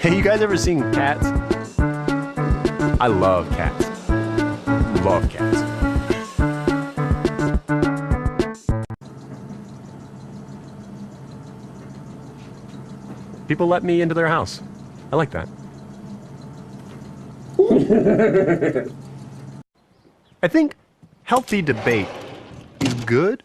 Hey, you guys ever seen Cats? I love cats. Love cats. People let me into their house. I like that. I think healthy debate is good